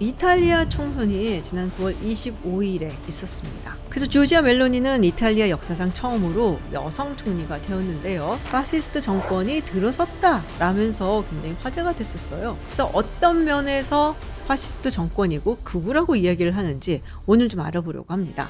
이탈리아 총선이 지난 9월 25일에 있었습니다. 그래서 조지아 멜로니는 이탈리아 역사상 처음으로 여성 총리가 되었는데요. 파시스트 정권이 들어섰다라면서 굉장히 화제가 됐었어요. 그래서 어떤 면에서 파시스트 정권이고 극우라고 이야기를 하는지 오늘 좀 알아보려고 합니다.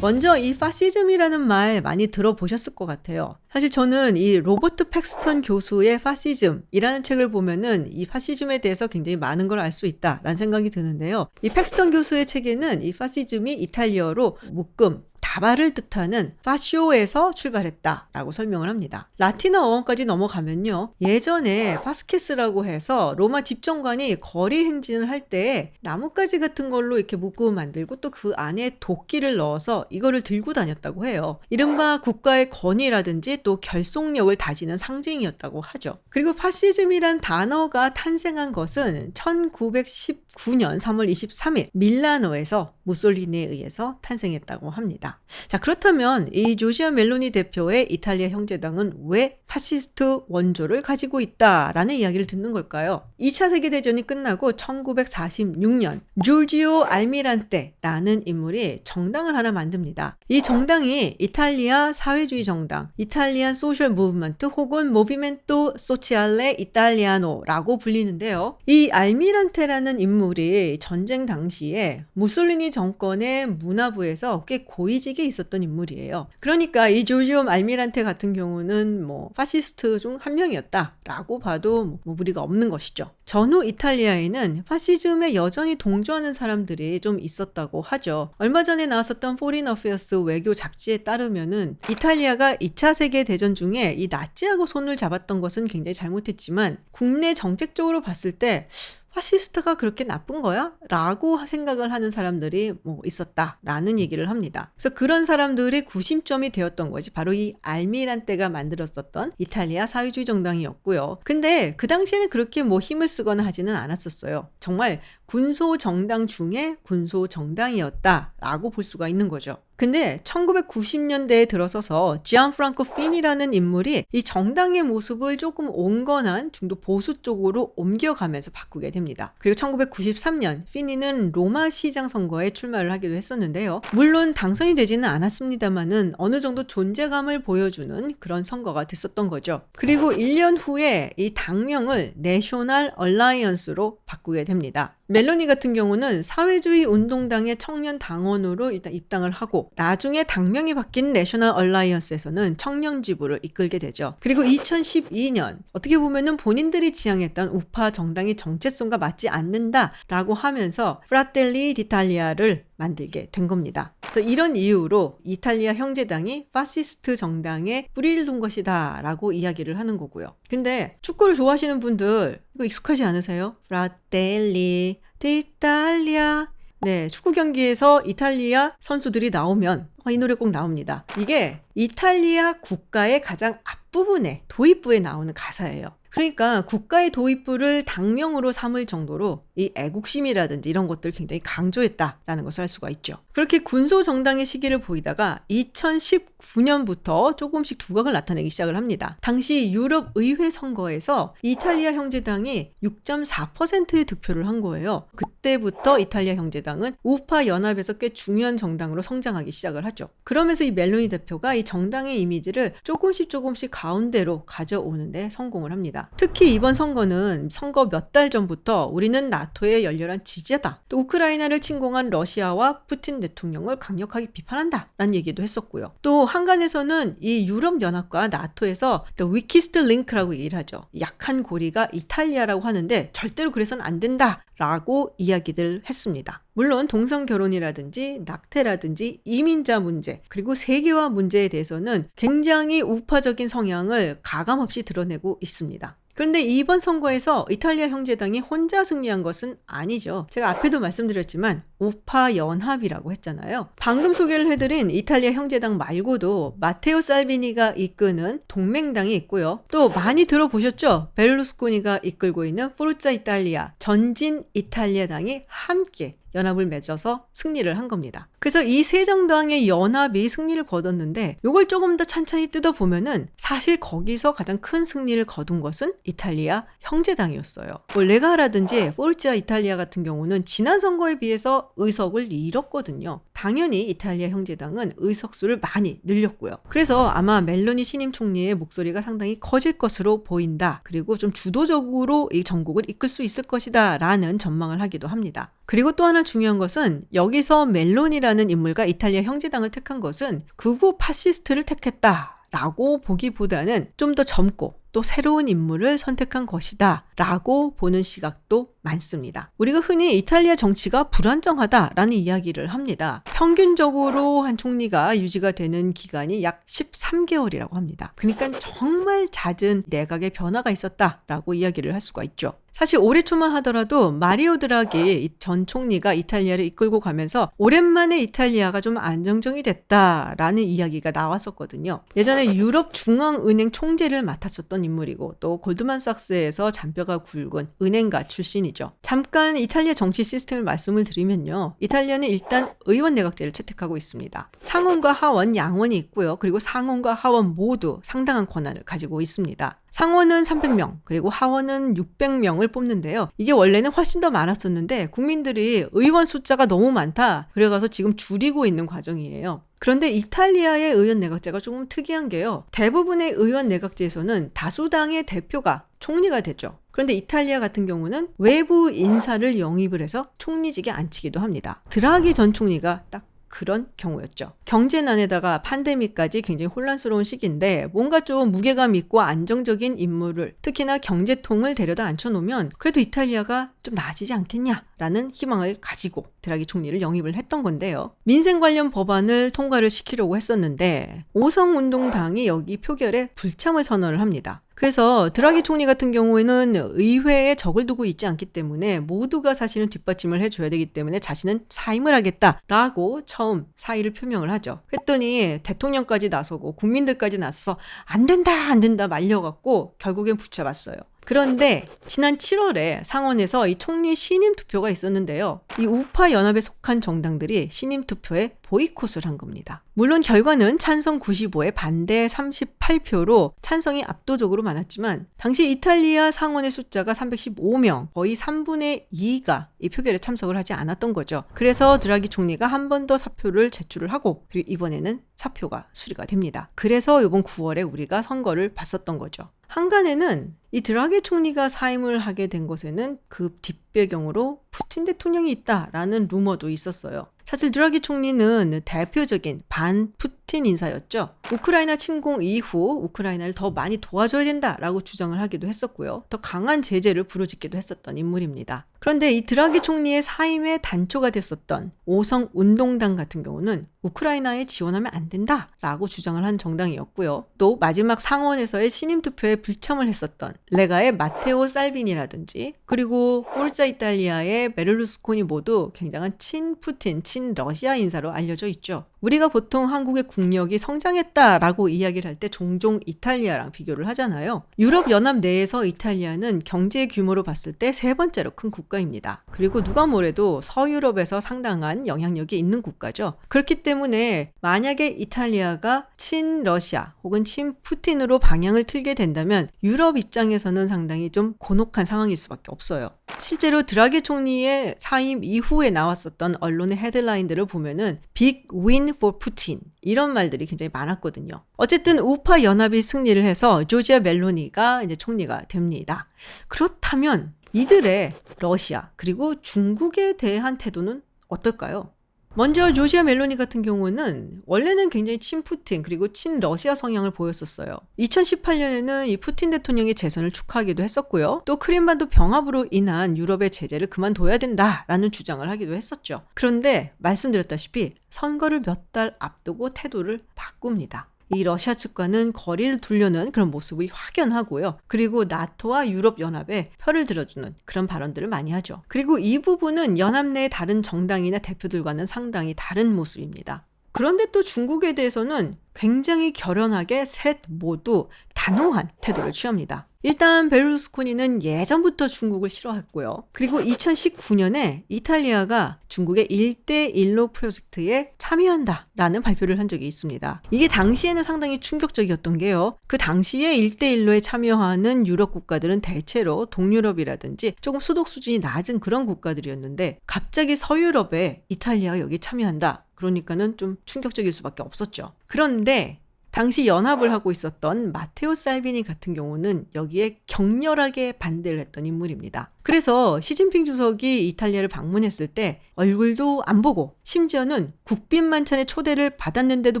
먼저 이 파시즘이라는 말 많이 들어보셨을 것 같아요. 사실 저는 이 로버트 팩스턴 교수의 파시즘이라는 책을 보면은 이 파시즘에 대해서 굉장히 많은 걸 알 수 있다라는 생각이 드는데요. 이 팩스턴 교수의 책에는 이 파시즘이 이탈리어로 묶음, 다발을 뜻하는 파쇼에서 출발했다라고 설명을 합니다. 라틴어 어원까지 넘어가면요. 예전에 파스케스라고 해서 로마 집정관이 거리 행진을 할 때 나뭇가지 같은 걸로 이렇게 묶음을 만들고 또 그 안에 도끼를 넣어서 이거를 들고 다녔다고 해요. 이른바 국가의 권위라든지 또 결속력을 다지는 상징이었다고 하죠. 그리고 파시즘이란 단어가 탄생한 것은 1919년 3월 23일 밀라노에서 무솔리니에 의해서 탄생했다고 합니다. 자, 그렇다면 이 조지아 멜로니 대표의 이탈리아 형제당은 왜 파시스트 원조를 가지고 있다라는 이야기를 듣는 걸까요? 2차 세계대전이 끝나고 1946년 조지오 알미란테라는 인물이 정당을 하나 만듭니다. 이 정당이 이탈리아 사회주의 정당, 이탈리안 소셜 무브먼트 혹은 모비멘토 소치알레 이탈리아노라고 불리는데요. 이 알미란테라는 인물이 전쟁 당시에 무솔리니 정권의 문화부에서 꽤 고위직에 있었던 인물이에요. 그러니까 이 조지오 알미란테 같은 경우는 파시스트 중 한 명이었다라고 봐도 무리가 없는 것이죠. 전후 이탈리아에는 파시즘에 여전히 동조하는 사람들이 좀 있었다고 하죠. 얼마 전에 나왔었던 포린 어페어스 외교 잡지에 따르면은 이탈리아가 2차 세계대전 중에 이 나치하고 손을 잡았던 것은 굉장히 잘못했지만 국내 정책적으로 봤을 때 파시스트가 그렇게 나쁜 거야? 라고 생각을 하는 사람들이 있었다라는 얘기를 합니다. 그래서 그런 사람들의 구심점이 되었던 것이 바로 이 알미란테가 만들었었던 이탈리아 사회주의 정당이었고요. 근데 그 당시에는 그렇게 힘을 쓰거나 하지는 않았었어요. 정말 군소 정당 중에 군소 정당이었다라고 볼 수가 있는 거죠. 근데 1990년대에 들어서서 지안프랑코 피니라는 인물이 이 정당의 모습을 조금 온건한 중도 보수 쪽으로 옮겨가면서 바꾸게 됩니다. 그리고 1993년 피니는 로마 시장 선거에 출마를 하기도 했었는데요. 물론 당선이 되지는 않았습니다만은 어느 정도 존재감을 보여주는 그런 선거가 됐었던 거죠. 그리고 1년 후에 이 당명을 내셔널 얼라이언스로 바꾸게 됩니다. 멜로니 같은 경우는 사회주의 운동당의 청년 당원으로 일단 입당을 하고 나중에 당명이 바뀐 내셔널 얼라이언스에서는 청년 지부를 이끌게 되죠. 그리고 2012년 어떻게 보면은 본인들이 지향했던 우파 정당의 정체성과 맞지 않는다라고 하면서 프라텔리 디탈리아를 만들게 된 겁니다. 그래서 이런 이유로 이탈리아 형제당이 파시스트 정당에 뿌리를 둔 것이다 라고 이야기를 하는 거고요. 근데 축구를 좋아하시는 분들 이거 익숙하지 않으세요? 프라텔리 디탈리아. 네, 축구 경기에서 이탈리아 선수들이 나오면 이 노래 꼭 나옵니다. 이게 이탈리아 국가의 가장 앞부분에 도입부에 나오는 가사예요. 그러니까 국가의 도입부를 당명으로 삼을 정도로 이 애국심이라든지 이런 것들을 굉장히 강조했다라는 것을 알 수가 있죠. 그렇게 군소 정당의 시기를 보이다가 2019년부터 조금씩 두각을 나타내기 시작을 합니다. 당시 유럽 의회 선거에서 이탈리아 형제당이 6.4%의 득표를 한 거예요. 그때부터 이탈리아 형제당은 우파 연합에서 꽤 중요한 정당으로 성장하기 시작을 하죠. 그러면서 이 멜로니 대표가 이 정당의 이미지를 조금씩 가운데로 가져오는데 성공을 합니다. 특히 이번 선거는 선거 몇 달 전부터 우리는 나토의 열렬한 지지자다. 또 우크라이나를 침공한 러시아와 푸틴 대통령을 강력하게 비판한다. 라는 얘기도 했었고요. 또 한간에서는 이 유럽연합과 나토에서 위키스트 링크라고 얘기를 하죠. 약한 고리가 이탈리아라고 하는데 절대로 그래서는 안 된다. 라고 이야기들 했습니다. 물론 동성 결혼이라든지 낙태라든지 이민자 문제 그리고 세계화 문제에 대해서는 굉장히 우파적인 성향을 가감없이 드러내고 있습니다. 그런데 이번 선거에서 이탈리아 형제당이 혼자 승리한 것은 아니죠. 제가 앞에도 말씀드렸지만 우파 연합이라고 했잖아요. 방금 소개를 해드린 이탈리아 형제당 말고도 마테오 살비니가 이끄는 동맹당이 있고요. 또 많이 들어보셨죠? 베를루스코니가 이끌고 있는 포르자 이탈리아, 전진 이탈리아당이 함께 연합을 맺어서 승리를 한 겁니다. 그래서 이 세 정당의 연합이 승리를 거뒀는데 이걸 조금 더 찬찬히 뜯어보면은 사실 거기서 가장 큰 승리를 거둔 것은 이탈리아 형제당이었어요. 뭐 레가라든지 포르치아 이탈리아 같은 경우는 지난 선거에 비해서 의석을 잃었거든요. 당연히 이탈리아 형제당은 의석수를 많이 늘렸고요. 그래서 아마 멜로니 신임 총리의 목소리가 상당히 커질 것으로 보인다. 그리고 좀 주도적으로 이 전국을 이끌 수 있을 것이다 라는 전망을 하기도 합니다. 그리고 또 하나 중요한 것은 여기서 멜로니라는 인물과 이탈리아 형제당을 택한 것은 극우 파시스트를 택했다라고 보기보다는 좀 더 젊고 또 새로운 인물을 선택한 것이다 라고 보는 시각도 많습니다. 우리가 흔히 이탈리아 정치가 불안정하다라는 이야기를 합니다. 평균적으로 한 총리가 유지가 되는 기간이 약 13개월이라고 합니다. 그러니까 정말 잦은 내각의 변화가 있었다라고 이야기를 할 수가 있죠. 사실 올해 초만 하더라도 마리오 드라기 전 총리가 이탈리아를 이끌고 가면서 오랜만에 이탈리아가 좀 안정적이 됐다라는 이야기가 나왔었거든요. 예전에 유럽 중앙은행 총재를 맡았었던 인물이고 또 골드만삭스에서 잔뼈가 굵은 은행가 출신이죠. 잠깐 이탈리아 정치 시스템을 말씀을 드리면요. 이탈리아는 일단 의원 내각제를 채택하고 있습니다. 상원과 하원 양원이 있고요. 그리고 상원과 하원 모두 상당한 권한을 가지고 있습니다. 상원은 300명 그리고 하원은 600명을 뽑는데요. 이게 원래는 훨씬 더 많았었는데 국민들이 의원 숫자가 너무 많다 그래가서 지금 줄이고 있는 과정이에요. 그런데 이탈리아의 의원 내각제가 조금 특이한 게요. 대부분의 의원 내각제에서는 다수당의 대표가 총리가 되죠. 그런데 이탈리아 같은 경우는 외부 인사를 영입을 해서 총리직에 앉히기도 합니다. 드라기 전 총리가 딱 그런 경우였죠. 경제난에다가 팬데믹까지 굉장히 혼란스러운 시기인데 뭔가 좀 무게감 있고 안정적인 인물을 특히나 경제통을 데려다 앉혀놓으면 그래도 이탈리아가 좀 나아지지 않겠냐라는 희망을 가지고 드라기 총리를 영입을 했던 건데요. 민생 관련 법안을 통과를 시키려고 했었는데 오성운동당이 여기 표결에 불참을 선언을 합니다. 그래서 드라기 총리 같은 경우에는 의회에 적을 두고 있지 않기 때문에 모두가 사실은 뒷받침을 해줘야 되기 때문에 자신은 사임을 하겠다라고 처음 사의를 표명을 하죠. 그랬더니 대통령까지 나서고 국민들까지 나서서 안 된다 말려갖고 결국엔 붙잡았어요. 그런데 지난 7월에 상원에서 이 총리 신임 투표가 있었는데요. 이 우파 연합에 속한 정당들이 신임 투표에 보이콧을 한 겁니다. 물론 결과는 찬성 95에 반대 38표로 찬성이 압도적으로 많았지만 당시 이탈리아 상원의 숫자가 315명, 거의 3분의 2가 이 표결에 참석을 하지 않았던 거죠. 그래서 드라기 총리가 한 번 더 사표를 제출을 하고 그리고 이번에는 사표가 수리가 됩니다. 그래서 이번 9월에 우리가 선거를 봤었던 거죠. 한간에는 이 드라기 총리가 사임을 하게 된 것에는 그 뒷배경으로 푸틴 대통령이 있다라는 루머도 있었어요. 사실 드라기 총리는 대표적인 반푸틴 인사였죠. 우크라이나 침공 이후 우크라이나를 더 많이 도와줘야 된다라고 주장을 하기도 했었고요. 더 강한 제재를 부르짖기도 했었던 인물입니다. 그런데 이 드라기 총리의 사임에 단초가 됐었던 오성운동당 같은 경우는 우크라이나에 지원하면 안 된다라고 주장을 한 정당이었고요. 또 마지막 상원에서의 신임 투표에 불참을 했었던 레가의 마테오 살비니라든지 그리고 포르자 이탈리아의 베를루스코니 모두 굉장한 친푸틴, 친러시아 인사로 알려져 있죠. 우리가 보통 한국의 국력이 성장했다라고 이야기를 할 때 종종 이탈리아랑 비교를 하잖아요. 유럽연합 내에서 이탈리아는 경제 규모로 봤을 때 세 번째로 큰 국가입니다. 그리고 누가 뭐래도 서유럽에서 상당한 영향력이 있는 국가죠. 그렇기 때문에 만약에 이탈리아가 친러시아 혹은 친푸틴으로 방향을 틀게 된다면 유럽 입장에서는 상당히 좀 곤혹한 상황일 수밖에 없어요. 실제로 드라기 총리의 사임 이후에 나왔었던 언론의 헤드라인들을 보면은 Big Win for Putin 이런 말들이 굉장히 많았거든요. 어쨌든 우파 연합이 승리를 해서 조지아 멜로니가 이제 총리가 됩니다. 그렇다면 이들의 러시아 그리고 중국에 대한 태도는 어떨까요? 먼저 조지아 멜로니 같은 경우는 원래는 굉장히 친푸틴 그리고 친러시아 성향을 보였었어요. 2018년에는 이 푸틴 대통령의 재선을 축하하기도 했었고요. 또 크림반도 병합으로 인한 유럽의 제재를 그만둬야 된다라는 주장을 하기도 했었죠. 그런데 말씀드렸다시피 선거를 몇 달 앞두고 태도를 바꿉니다. 이 러시아 측과는 거리를 두려는 그런 모습이 확연하고요. 그리고 나토와 유럽연합에 표를 들어주는 그런 발언들을 많이 하죠. 그리고 이 부분은 연합 내 다른 정당이나 대표들과는 상당히 다른 모습입니다. 그런데 또 중국에 대해서는 굉장히 결연하게 셋 모두 단호한 태도를 취합니다. 일단 베를루스코니는 예전부터 중국을 싫어했고요. 그리고 2019년에 이탈리아가 중국의 1대1로 프로젝트에 참여한다라는 발표를 한 적이 있습니다. 이게 당시에는 상당히 충격적이었던 게요. 그 당시에 1대1로에 참여하는 유럽 국가들은 대체로 동유럽이라든지 조금 소득 수준이 낮은 그런 국가들이었는데 갑자기 서유럽에 이탈리아가 여기 참여한다. 그러니까는 좀 충격적일 수밖에 없었죠. 그런데 당시 연합을 하고 있었던 마테오 살비니 같은 경우는 여기에 격렬하게 반대를 했던 인물입니다. 그래서 시진핑 주석이 이탈리아를 방문했을 때 얼굴도 안 보고 심지어는 국빈 만찬의 초대를 받았는데도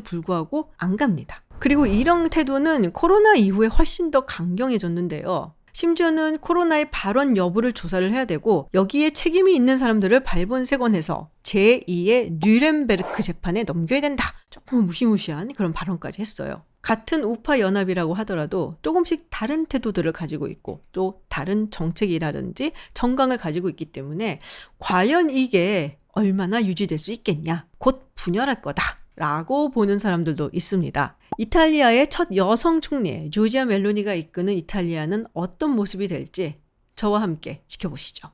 불구하고 안 갑니다. 그리고 이런 태도는 코로나 이후에 훨씬 더 강경해졌는데요. 심지어는 코로나의 발원 여부를 조사를 해야 되고 여기에 책임이 있는 사람들을 발본색원해서 제2의 뉘렌베르크 재판에 넘겨야 된다. 조금 무시무시한 그런 발언까지 했어요. 같은 우파 연합이라고 하더라도 조금씩 다른 태도들을 가지고 있고 또 다른 정책이라든지 정강을 가지고 있기 때문에 과연 이게 얼마나 유지될 수 있겠냐. 곧 분열할 거다. 라고 보는 사람들도 있습니다. 이탈리아의 첫 여성 총리 조지아 멜로니가 이끄는 이탈리아는 어떤 모습이 될지 저와 함께 지켜보시죠.